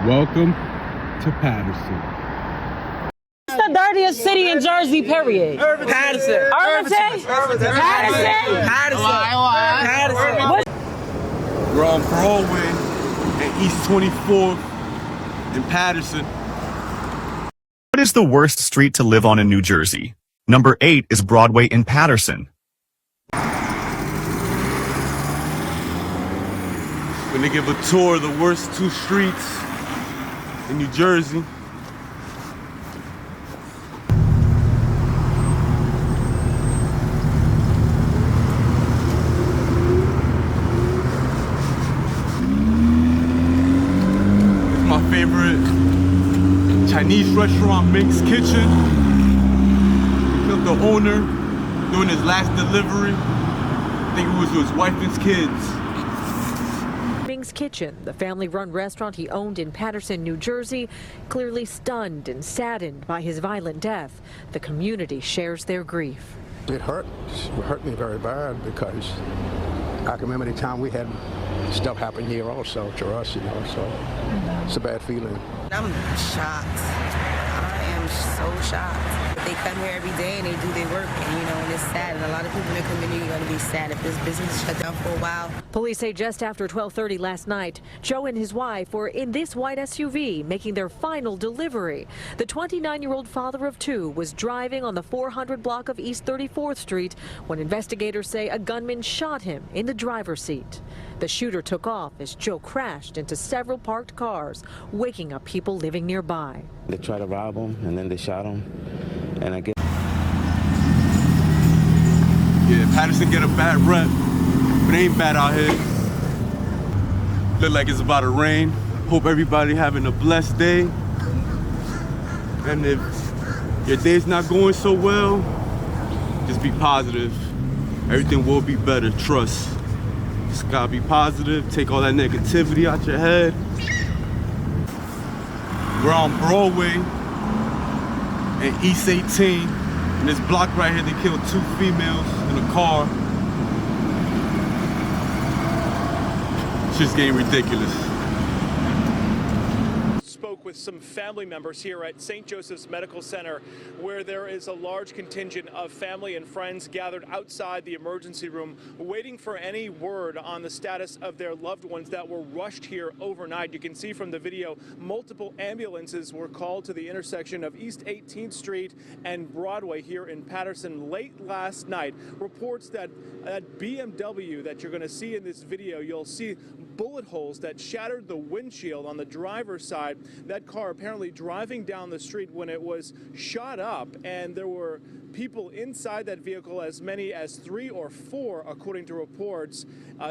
Welcome to Paterson. What's the dirtiest city in Jersey, period? Paterson. Paterson. We're on Broadway and East 24th in Paterson. What is the worst street to live on in New Jersey? Number 8 is Broadway in Paterson. We're gonna give a tour of the worst 2 streets in New Jersey. It's my favorite Chinese restaurant, Ming's Kitchen. We killed the owner doing his last delivery. I think it was to his wife and his kids. Ming's Kitchen, the family-run restaurant he owned in Paterson, New Jersey, clearly stunned and saddened by his violent death. The community shares their grief. It hurt me very bad because I can remember the time we had stuff happen here also to us, you know, so it's a bad feeling. I'm shocked. I am so shocked. They come here every day and they do their work, and you know, and it's sad. And a lot of people in the community are going to be sad if this business is shut down for a while. Police say just after 12:30 last night, Joe and his wife were in this white SUV making their final delivery. The 29-year-old father of 2 was driving on the 400 block of East 34th Street when investigators say a gunman shot him in the driver's seat. The shooter took off as Joe crashed into several parked cars, waking up people living nearby. They tried to rob him, and then they shot him, and I guess... Yeah, Paterson get a bad rep, but it ain't bad out here. Look like it's about to rain. Hope everybody having a blessed day. And if your day's not going so well, just be positive. Everything will be better, trust. Just gotta be positive, take all that negativity out your head. We're on Broadway and East 18. In this block right here, they killed 2 females in a car. It's just getting ridiculous. Spoke with some family members here at St. Joseph's Medical Center, where there is a large contingent of family and friends gathered outside the emergency room, waiting for any word on the status of their loved ones that were rushed here overnight. You can see from the video, multiple ambulances were called to the intersection of East 18th Street and Broadway here in Paterson late last night. Reports that BMW that you're going to see in this video, you'll see bullet holes that shattered the windshield on the driver's side. That car apparently driving down the street when it was shot up, and there were people inside that vehicle, as many as 3 or 4, according to reports,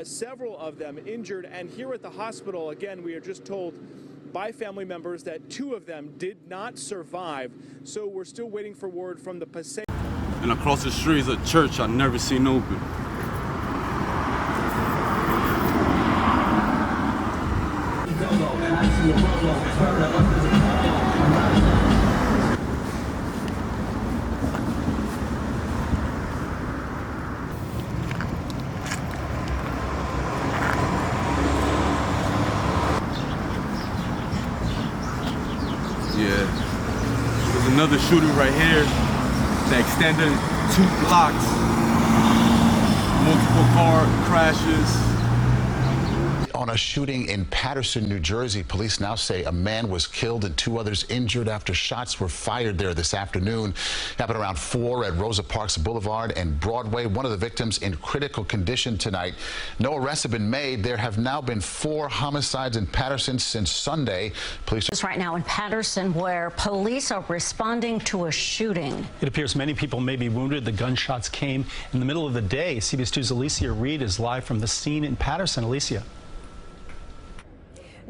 several of them injured. And here at the hospital, again, we are just told by family members that 2 of them did not survive. So we're still waiting for word from the Passaic. And across the street is a church I've never seen open. Yeah, there's another shooting right here that extended 2 blocks. Multiple car crashes. On a shooting in Paterson, New Jersey, police now say a man was killed and 2 others injured after shots were fired there this afternoon. Happened around 4 at Rosa Parks Boulevard and Broadway. One of the victims in critical condition tonight. No arrests have been made. There have now been 4 homicides in Paterson since Sunday. Police right now in Paterson, where police are responding to a shooting. It appears many people may be wounded. The gunshots came in the middle of the day. CBS 2's Alicia Reed is live from the scene in Paterson. Alicia.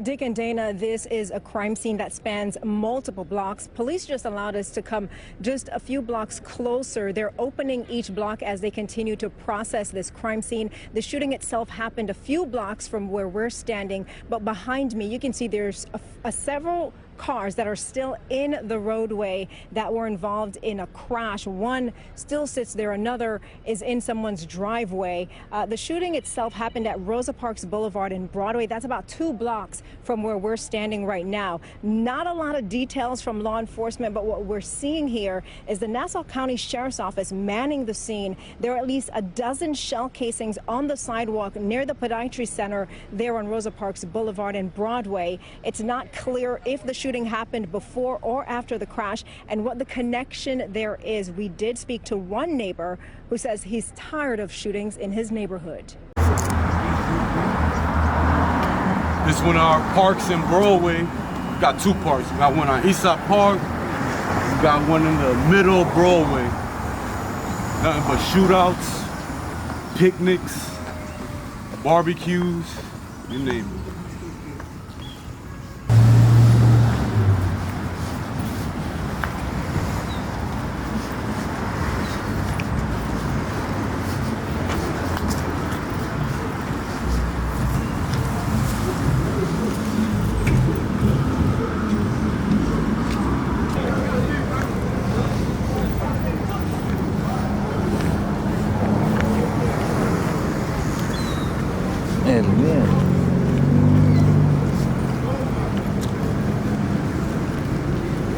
Dick and Dana, this is a crime scene that spans multiple blocks. Police just allowed us to come just a few blocks closer. They're opening each block as they continue to process this crime scene. The shooting itself happened a few blocks from where we're standing, but behind me you can see there's several cars that are still in the roadway that were involved in a crash. One still sits there. Another is in someone's driveway. The shooting itself happened at Rosa Parks Boulevard in Broadway. That's about 2 blocks from where we're standing right now. Not a lot of details from law enforcement, but what we're seeing here is the Nassau County Sheriff's Office manning the scene. There are at least a dozen shell casings on the sidewalk near the podiatry center there on Rosa Parks Boulevard and Broadway. It's not clear if the shooting happened before or after the crash and what the connection there is. We did speak to one neighbor who says he's tired of shootings in his neighborhood. This one of our parks in Broadway. We got 2 parks. We got one on Eastside Park. We got one in the middle of Broadway. Nothing but shootouts, picnics, barbecues, you name it.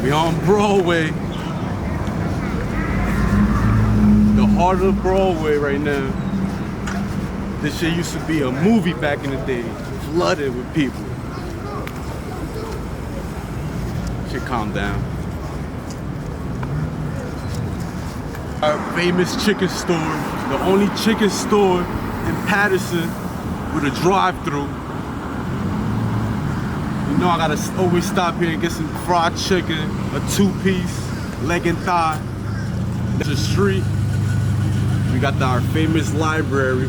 We on Broadway, the heart of Broadway right now. This shit used to be a movie back in the day, flooded with people. Should calm down. Our famous chicken store, the only chicken store in Paterson with a drive-through. You know I gotta always stop here and get some fried chicken, a 2-piece, leg and thigh. There's a street. We got our famous library.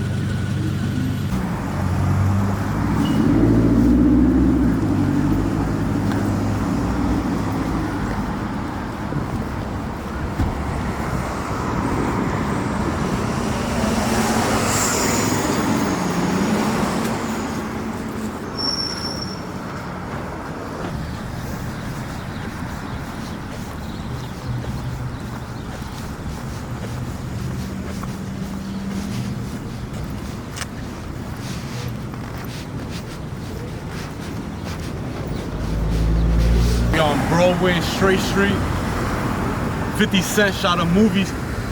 On Broadway and Straight Street. 50 Cent shot a movie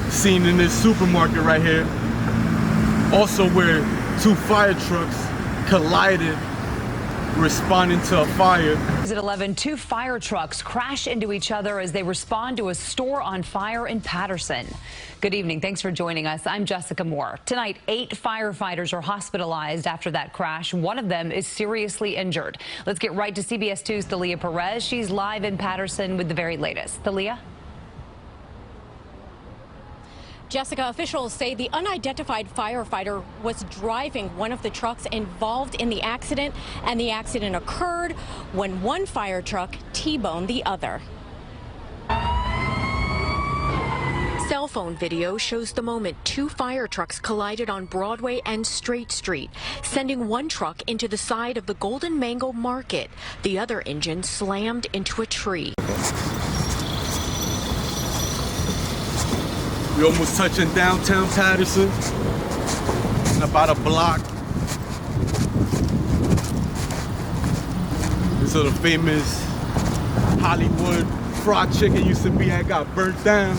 scene in this supermarket right here. Also where 2 fire trucks collided responding to a fire. At 11, 2 fire trucks crash into each other as they respond to a store on fire in Paterson. Good evening. Thanks for joining us. I'm Jessica Moore. Tonight, 8 firefighters are hospitalized after that crash. One of them is seriously injured. Let's get right to CBS 2's Thalia Perez. She's live in Paterson with the very latest. Thalia? Jessica, officials say the unidentified firefighter was driving one of the trucks involved in the accident, and the accident occurred when one fire truck T-boned the other. Cell phone video shows the moment 2 fire trucks collided on Broadway and Straight Street, sending one truck into the side of the Golden Mango Market. The other engine slammed into a tree. We almost touching downtown Paterson in about a block. This is the famous Hollywood fried chicken used to be at, got burnt down.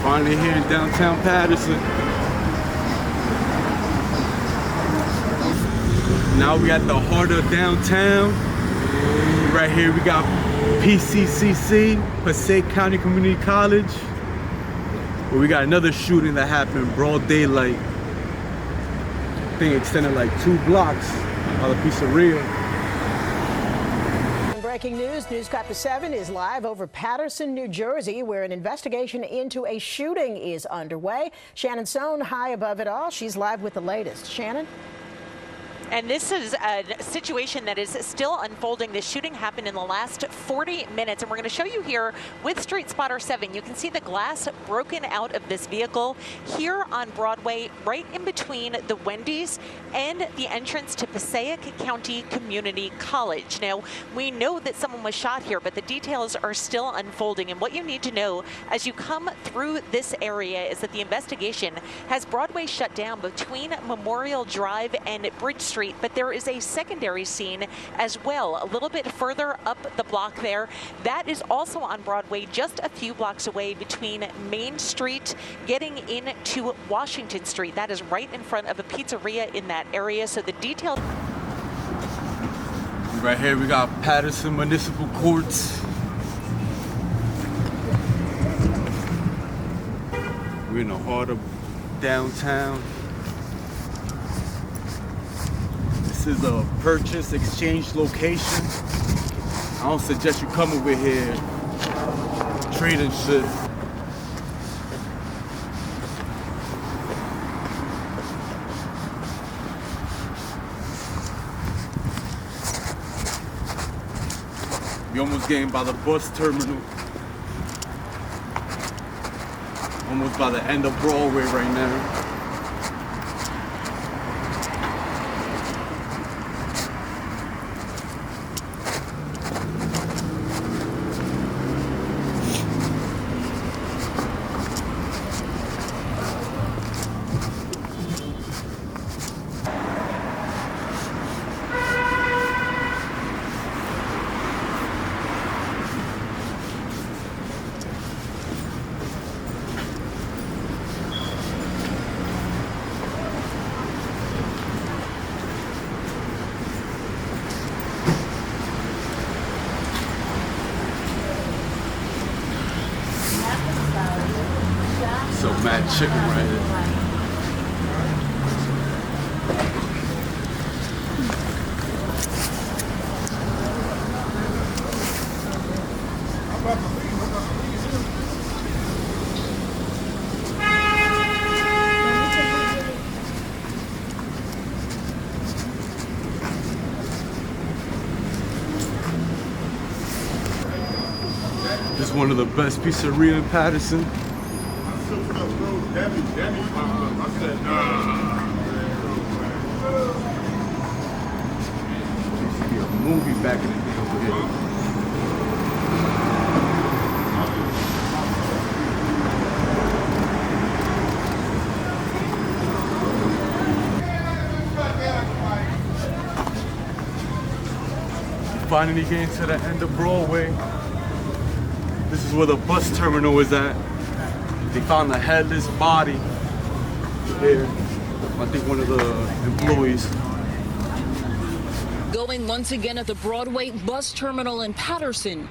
Finally here in downtown Paterson. Now we at the heart of downtown. Right here we got PCCC, Passaic County Community College. But we got another shooting that happened broad daylight. Thing extended like 2 blocks by the pizzeria. Breaking news, Newscopter 7 is live over Paterson, New Jersey, where an investigation into a shooting is underway. Shannon Sohn, high above it all. She's live with the latest. Shannon? And this is a situation that is still unfolding. This shooting happened in the last 40 minutes, and we're going to show you here with Street Spotter 7. You can see the glass broken out of this vehicle here on Broadway, right in between the Wendy's and the entrance to Passaic County Community College. Now, we know that someone was shot here, but the details are still unfolding. And what you need to know as you come through this area is that the investigation has Broadway shut down between Memorial Drive and Bridge Street, but there is a secondary scene as well, a little bit further up the block there. That is also on Broadway, just a few blocks away between Main Street, getting into Washington Street. That is right in front of a pizzeria in that area. So the details. Right here we got Paterson Municipal Courts. We're in the heart of downtown. This is a purchase exchange location. I don't suggest you come over here trading shit. We almost getting by the bus terminal. Almost by the end of Broadway right now. So mad chicken right here. This is one of the best pizzeria in Paterson. I said, nah. Used to be a movie back in the day over here. Finally getting to the end of Broadway. This is where the bus terminal is at. They found a headless body here. I think one of the employees. Going once again at the Broadway bus terminal in Paterson.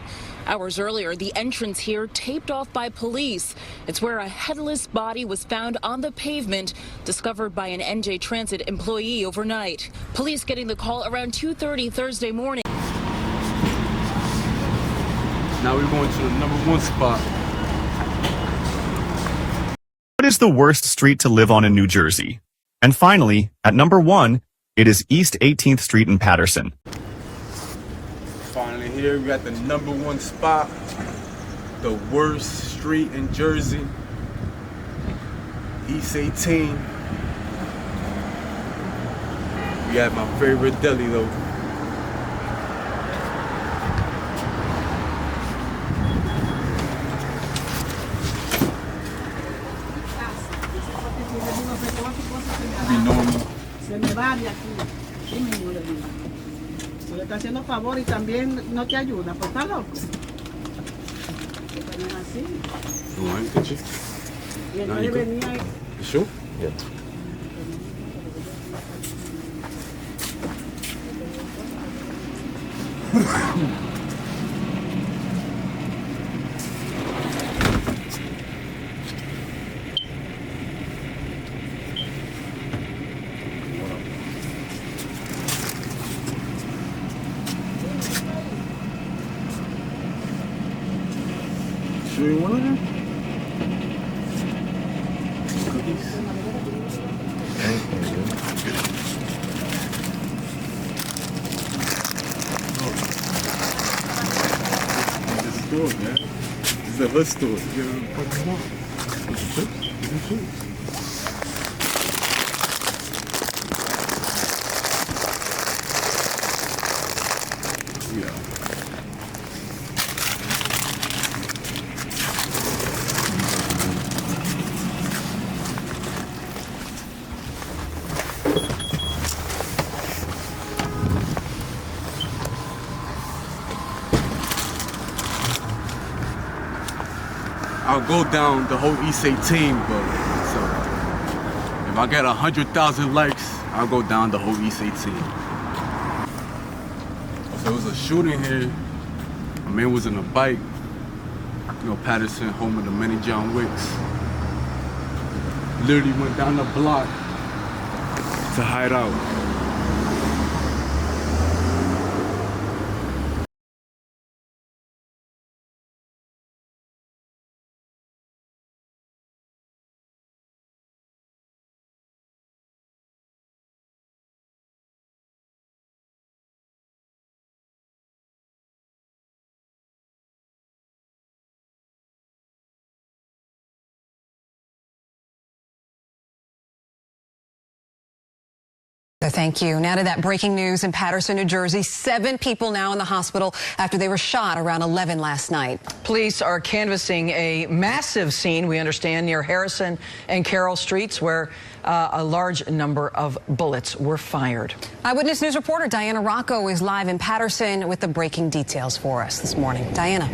Hours earlier, the entrance here taped off by police. It's where a headless body was found on the pavement, discovered by an NJ Transit employee overnight. Police getting the call around 2:30 Thursday morning. Now we're going to the #1 spot. What is the worst street to live on in New Jersey? And finally, at #1, it is East 18th Street in Paterson. Finally here, we got the #1 spot. The worst street in Jersey. East 18. We have my favorite deli though. Be normal. Se me va de aquí. Sí mismo le digo. Se le está haciendo favor y también no te ayuda, pues está loco. Pero no es así. No, I get you. Y entonces venía. You sure? Yeah. cookies. This store, man. This is a hood store. You know what I'm talking about? I'll go down the whole East 18, but so if I get 100,000 likes, I'll go down the whole East 18. So it was a shooting here. A man was in a bike. You know, Paterson, home of the many John Wicks. Literally went down the block to hide out. Thank you. Now to that breaking news in Paterson, New Jersey. 7 people now in the hospital after they were shot around 11 last night. Police are canvassing a massive scene, we understand, near Harrison and Carroll Streets, where a large number of bullets were fired. Eyewitness News reporter Diana Rocco is live in Paterson with the breaking details for us this morning. Diana.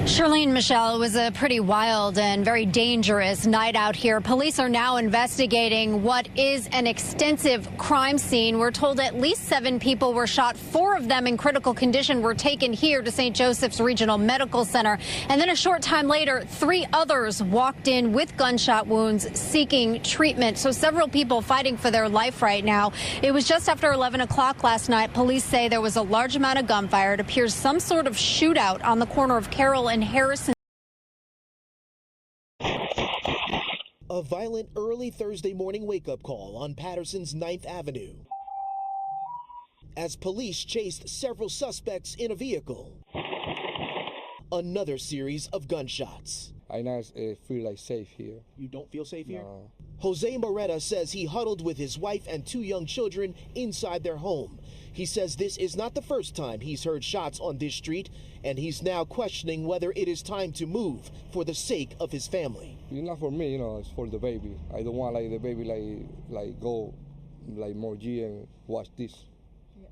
Charlene, Michelle, it was a pretty wild and very dangerous night out here. Police are now investigating what is an extensive crime scene. We're told at least 7 people were shot. 4 of them in critical condition were taken here to St. Joseph's Regional Medical Center. And then a short time later, 3 others walked in with gunshot wounds seeking treatment. So several people fighting for their life right now. It was just after 11 o'clock last night. Police say there was a large amount of gunfire. It appears some sort of shootout on the corner of Carroll and Harrison. A violent early Thursday morning wake-up call on Paterson's 9th Avenue as police chased several suspects in a vehicle. Another series of gunshots. I now feel like safe here. You don't feel safe here? No. Jose Moreta says he huddled with his wife and 2 young children inside their home. He says this is not the first time he's heard shots on this street, and he's now questioning whether it is time to move for the sake of his family. It's not for me, it's for the baby. I don't want the baby go more G and watch this,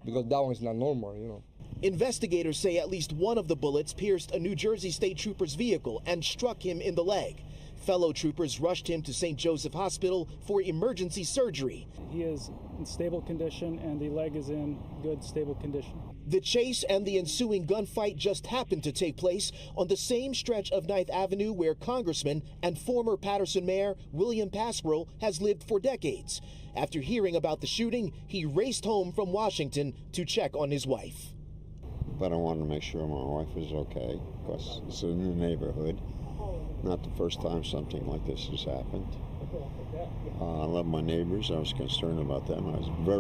because that one's not normal, Investigators say at least one of the bullets pierced a New Jersey State Trooper's vehicle and struck him in the leg. Fellow troopers rushed him to St. Joseph Hospital for emergency surgery. He is in stable condition and the leg is in good, stable condition. The chase and the ensuing gunfight just happened to take place on the same stretch of 9th Avenue where Congressman and former Paterson Mayor William Pasquarel has lived for decades. After hearing about the shooting, he raced home from Washington to check on his wife. But I wanted to make sure my wife was okay, because it's in the neighborhood. Not the first time something like this has happened. I love my neighbors. I was concerned about them. I was very...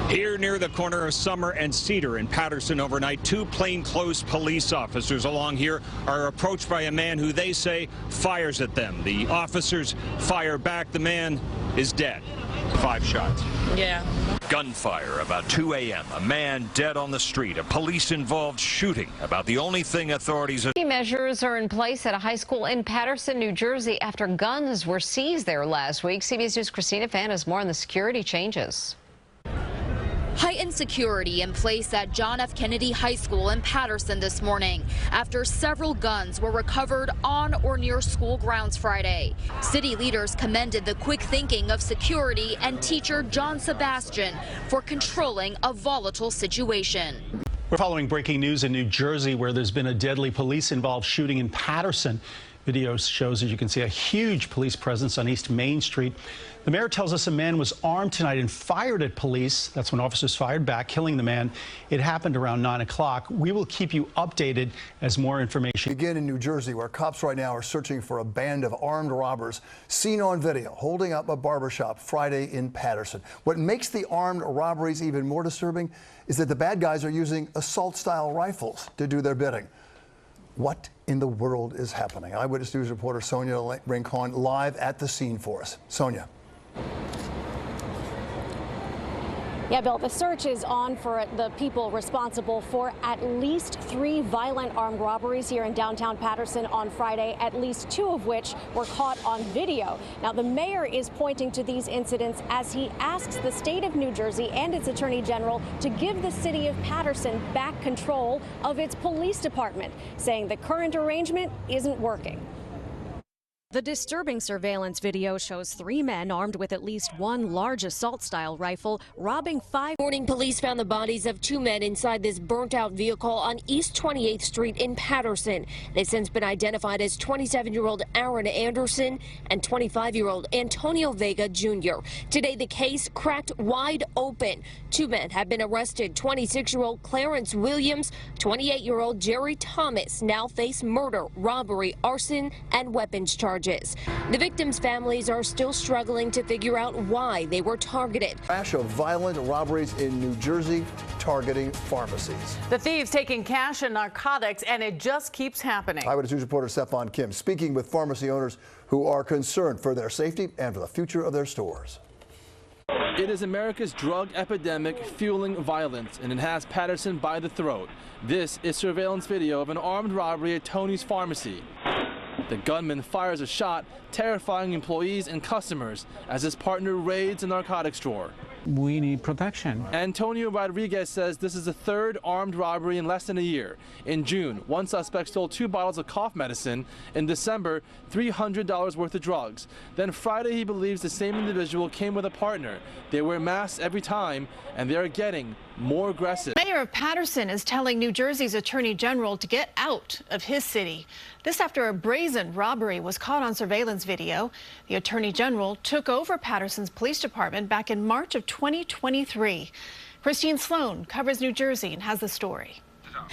Here near the corner of Summer and Cedar in Paterson overnight, 2 plainclothes police officers along here are approached by a man who they say fires at them. The officers fire back. The man is dead. 5 shots. Yeah. Gunfire about 2 a.m. A man dead on the street. A police-involved shooting. About the only thing authorities... Measures are in place at a high school in Paterson, New Jersey after guns were seized there last week. CBS News' Christina Fan has more on the security changes. Heightened security in place at John F. Kennedy High School in Paterson this morning after several guns were recovered on or near school grounds Friday. City leaders commended the quick thinking of security and teacher John Sebastian for controlling a volatile situation. We're following breaking news in New Jersey where there's been a deadly police-involved shooting in Paterson. Video shows, as you can see, a huge police presence on East Main Street. The mayor tells us a man was armed tonight and fired at police. That's when officers fired back, killing the man. It happened around 9 o'clock. We will keep you updated as more information. Begin in New Jersey, where cops right now are searching for a band of armed robbers seen on video holding up a barbershop Friday in Paterson. What makes the armed robberies even more disturbing is that the bad guys are using assault-style rifles to do their bidding. What in the world is happening? Eyewitness News reporter Sonia Rincon live at the scene for us. Sonia. Yeah, Bill, the search is on for the people responsible for at least 3 violent armed robberies here in downtown Paterson on Friday, at least 2 of which were caught on video. Now, the mayor is pointing to these incidents as he asks the state of New Jersey and its attorney general to give the city of Paterson back control of its police department, saying the current arrangement isn't working. The disturbing surveillance video shows 3 men armed with at least 1 large assault-style rifle robbing 5. Morning police found the bodies of 2 men inside this burnt-out vehicle on East 28th Street in Paterson. They've since been identified as 27-year-old Aaron Anderson and 25-year-old Antonio Vega Jr. Today, the case cracked wide open. 2 men have been arrested. 26-year-old Clarence Williams, 28-year-old Jerry Thomas now face murder, robbery, arson, and weapons charges. The victims' families are still struggling to figure out why they were targeted. Crash of violent robberies in New Jersey targeting pharmacies. The thieves taking cash and narcotics, and it just keeps happening. Eyewitness News reporter Stefan Kim speaking with pharmacy owners who are concerned for their safety and for the future of their stores. It is America's drug epidemic fueling violence, and it has Paterson by the throat. This is surveillance video of an armed robbery at Tony's Pharmacy. The gunman fires a shot, terrifying employees and customers as his partner raids a narcotics drawer. We need protection. Antonio Rodriguez says this is the 3rd armed robbery in less than a year. In June, one suspect stole 2 bottles of cough medicine. In December, $300 worth of drugs. Then Friday, he believes the same individual came with a partner. They wear masks every time, and they are getting more aggressive. Mayor of Paterson is telling New Jersey's Attorney General to get out of his city. This after a brazen robbery was caught on surveillance video. The Attorney General took over Paterson's police department back in March of 2023. Christine Sloan covers New Jersey and has the story.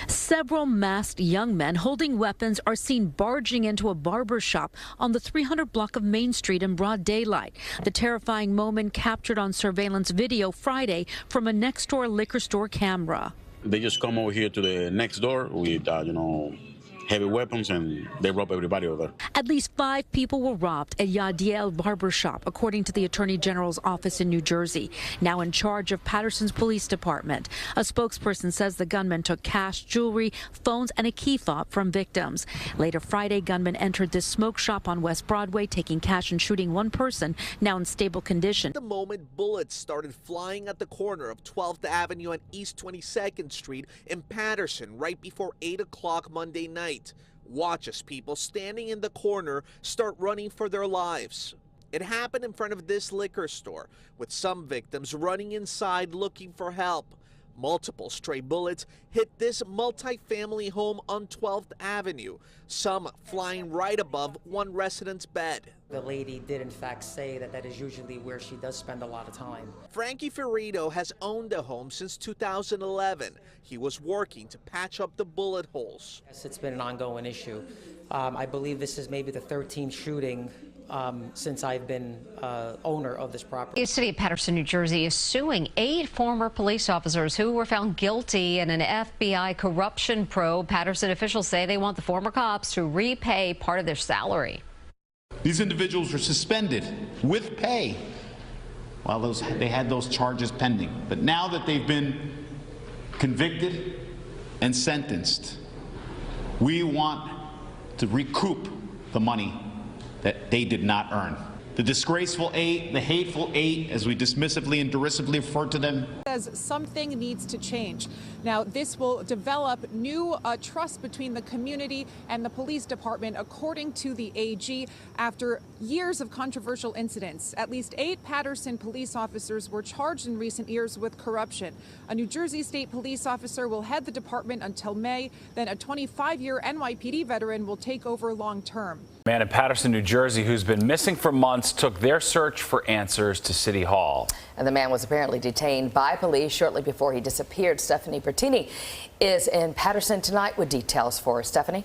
Several masked young men holding weapons are seen barging into a barber shop on the 300 block of Main Street in broad daylight. The terrifying moment captured on surveillance video Friday from a next-door liquor store camera. They just come over here to the next door with, heavy weapons, and they rob everybody over there. At least 5 people were robbed at Yadiel Barbershop, according to the Attorney General's office in New Jersey, now in charge of Paterson's police department. A spokesperson says the gunman took cash, jewelry, phones, and a key fob from victims. Later Friday, gunmen entered this smoke shop on West Broadway, taking cash and shooting 1 person, now in stable condition. The moment bullets started flying at the corner of 12th Avenue and East 22nd Street in Paterson right before 8 o'clock Monday night. Watch as people standing in the corner start running for their lives. It happened in front of this liquor store, with some victims running inside looking for help. Multiple stray bullets hit this multi-family home on 12th Avenue, some flying right above one resident's bed. The lady did in fact say that that is usually where she does spend a lot of time. Frankie Ferrito has owned the home since 2011. He was working to patch up the bullet holes. Yes, it's been an ongoing issue. I believe this is maybe the 13th shooting since I've been owner of this property. The city of Paterson, New Jersey is suing 8 former police officers who were found guilty in an FBI corruption probe. Paterson officials say they want the former cops to repay part of their salary. These individuals were suspended with pay while they had those charges pending. But now that they've been convicted and sentenced, we want to recoup the money that they did not earn. The disgraceful 8, the hateful 8, as we dismissively and derisively refer to them. says something needs to change. Now, this will develop new trust between the community and the police department, according to the AG. After years of controversial incidents, at least 8 Paterson police officers were charged in recent years with corruption. A New Jersey State police officer will head the department until May. Then a 25-year NYPD veteran will take over long term. A man in Paterson, New Jersey, who's been missing for months, took their search for answers to City Hall. And the man was apparently detained by police shortly before he disappeared. Stephanie Bertini is in Paterson tonight with details for us. Stephanie?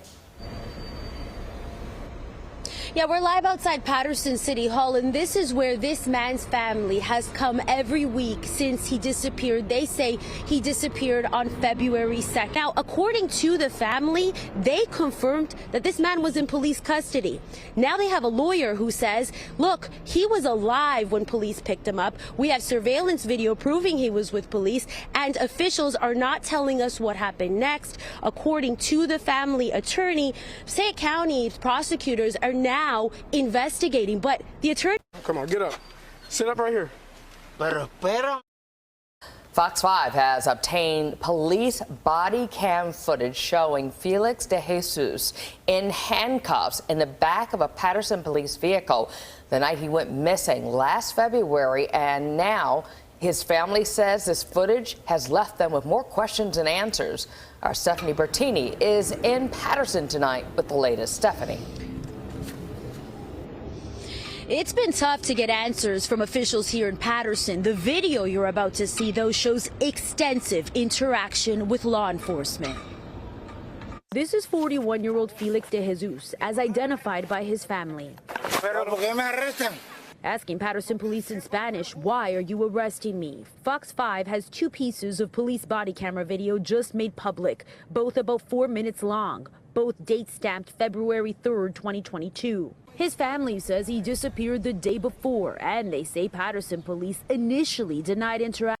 Yeah, we're live outside Paterson City Hall, and this is where this man's family has come every week since he disappeared. They say he disappeared on February 2nd. Now, according to the family, they confirmed that this man was in police custody. Now they have a lawyer who says, look, he was alive when police picked him up. We have surveillance video proving he was with police, and officials are not telling us what happened next. According to the family attorney, Passaic County prosecutors are now investigating, but the attorney... Come on, get up. Sit up right here. Fox 5 has obtained police body cam footage showing Felix de Jesus in handcuffs in the back of a Paterson police vehicle the night he went missing last February, and now his family says this footage has left them with more questions than answers. Our Stephanie Bertini is in Paterson tonight with the latest. Stephanie. It's been tough to get answers from officials here in Paterson. The video you're about to see, though, shows extensive interaction with law enforcement. This is 41-year-old Felix de Jesus, as identified by his family. Asking Paterson police in Spanish, why are you arresting me? Fox 5 has 2 pieces of police body camera video just made public, both about 4 minutes long. Both dates stamped February 3rd, 2022. His family says he disappeared the day before, and they say Paterson police initially denied interaction.